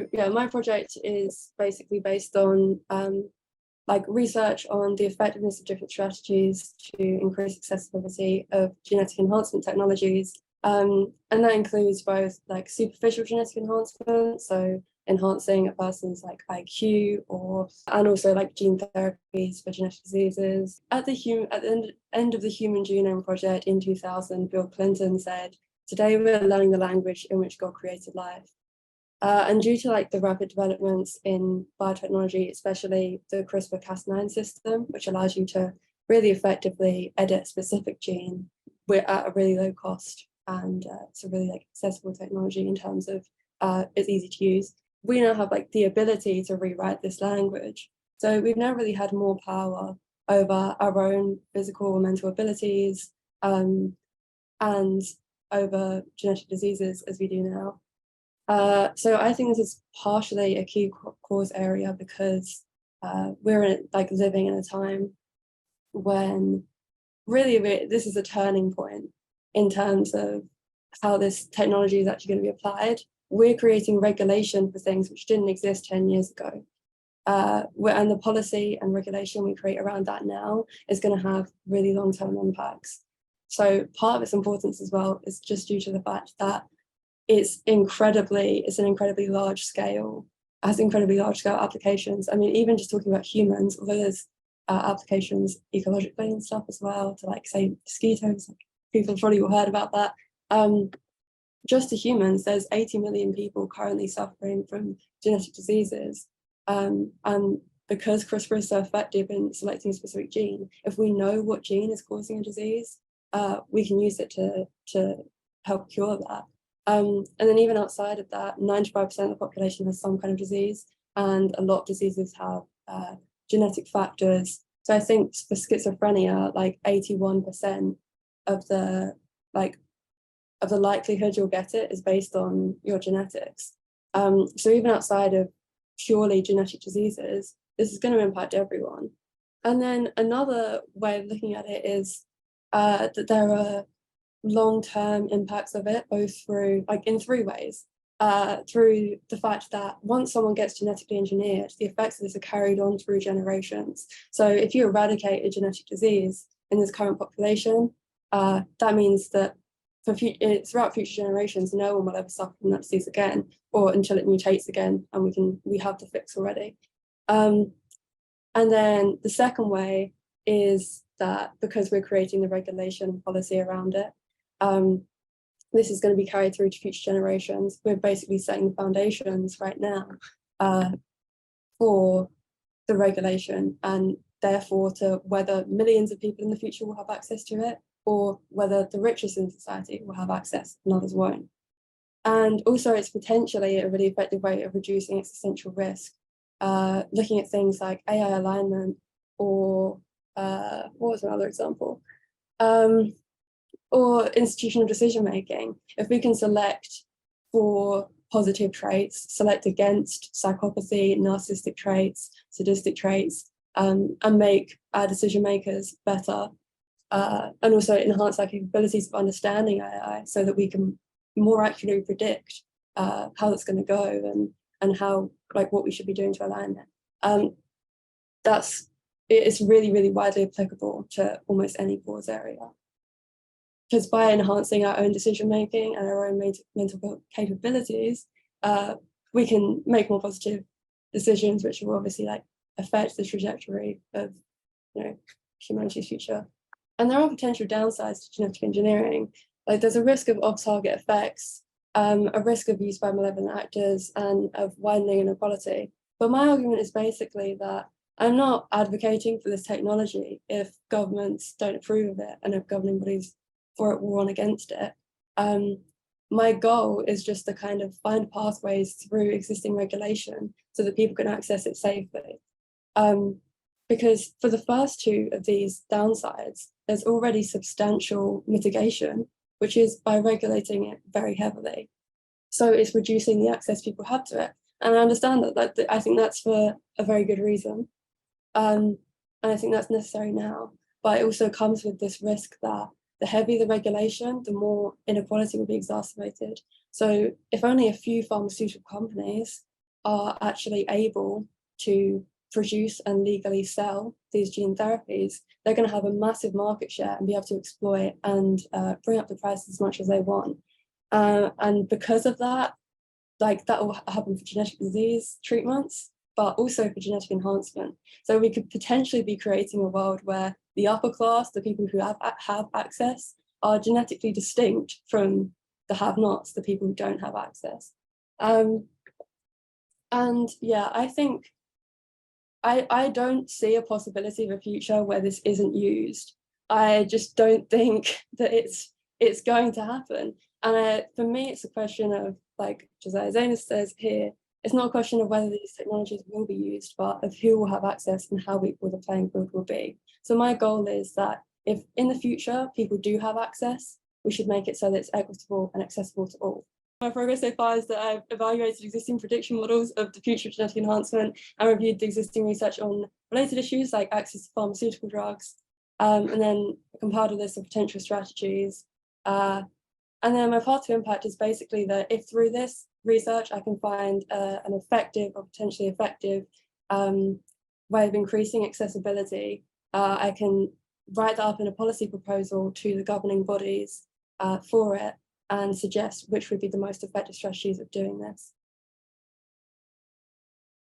So yeah, my project is basically based on like research on the effectiveness of different strategies to increase accessibility of genetic enhancement technologies. And that includes both like superficial genetic enhancement, so enhancing a person's like IQ, and also like gene therapies for genetic diseases. At the end of the Human Genome Project in 2000, Bill Clinton said, "Today we're learning the language in which God created life." And due to like the rapid developments in biotechnology, especially the CRISPR-Cas9 system, which allows you to really effectively edit a specific gene at a really low cost, and it's a really like accessible technology in terms of it's easy to use. We now have like the ability to rewrite this language. So we've never really had more power over our own physical or mental abilities and over genetic diseases as we do now. So I think this is partially a key cause area because we're like living in a time when really this is a turning point in terms of how this technology is actually going to be applied. We're creating regulation for things which didn't exist 10 years ago. And the policy and regulation we create around that now is going to have really long-term impacts. So part of its importance as well is just due to the fact that it's an incredibly large scale, has incredibly large scale applications. I mean, even just talking about humans, although there's applications ecologically and stuff as well, to like say mosquitoes, like, people probably all heard about that. Just to humans, there's 80 million people currently suffering from genetic diseases. And because CRISPR is so effective in selecting a specific gene, if we know what gene is causing a disease, we can use it to help cure that. And then even outside of that, 95% of the population has some kind of disease, and a lot of diseases have genetic factors. So I think for schizophrenia, like 81% of the likelihood you'll get it is based on your genetics. So even outside of purely genetic diseases, this is going to impact everyone. And then another way of looking at it is that there are long-term impacts of it, both through like in three ways. Through the fact that once someone gets genetically engineered, the effects of this are carried on through generations. So if you eradicate a genetic disease in this current population, that means that throughout future generations, no one will ever suffer from that disease again, or until it mutates again, and we have the fix already. And then the second way is that because we're creating the regulation and policy around it, this is going to be carried through to future generations. We're basically setting the foundations right now for the regulation, and therefore to whether millions of people in the future will have access to it, or whether the richest in society will have access and others won't. And also it's potentially a really effective way of reducing existential risk, looking at things like AI alignment, or what was another example? Or institutional decision making. If we can select for positive traits, select against psychopathy, narcissistic traits, sadistic traits, and make our decision makers better, and also enhance our capabilities of understanding AI so that we can more accurately predict how it's going to go and how, like, what we should be doing to align it. It's really, really widely applicable to almost any cause area. Because by enhancing our own decision making and our own mental capabilities, we can make more positive decisions, which will obviously like affect the trajectory of, humanity's future. And there are potential downsides to genetic engineering. Like there's a risk of off-target effects, a risk of use by malevolent actors, and of widening inequality. But my argument is basically that I'm not advocating for this technology if governments don't approve of it and if governing bodies for it will run against it. My goal is just to kind of find pathways through existing regulation so that people can access it safely. Because for the first two of these downsides, there's already substantial mitigation, which is by regulating it very heavily. So it's reducing the access people have to it. And I understand that I think that's for a very good reason. And I think that's necessary now. But it also comes with this risk that the heavier the regulation, the more inequality will be exacerbated. So if only a few pharmaceutical companies are actually able to produce and legally sell these gene therapies, they're going to have a massive market share and be able to exploit and bring up the price as much as they want. And because of that, like that will happen for genetic disease treatments, but also for genetic enhancement. So we could potentially be creating a world where the upper class, the people who have access, are genetically distinct from the have-nots, the people who don't have access. And yeah, I think I don't see a possibility of a future where this isn't used. I just don't think that it's going to happen. And for me, it's a question of, like Josiah Zanis says here, it's not a question of whether these technologies will be used, but of who will have access and how equal the playing field will be. So my goal is that if in the future people do have access, we should make it so that it's equitable and accessible to all. My progress so far is that I've evaluated existing prediction models of the future of genetic enhancement and reviewed the existing research on related issues like access to pharmaceutical drugs, and then compiled a list of potential strategies. And then my path to impact is basically that if through this research I can find an effective or potentially effective way of increasing accessibility, I can write that up in a policy proposal to the governing bodies for it and suggest which would be the most effective strategies of doing this.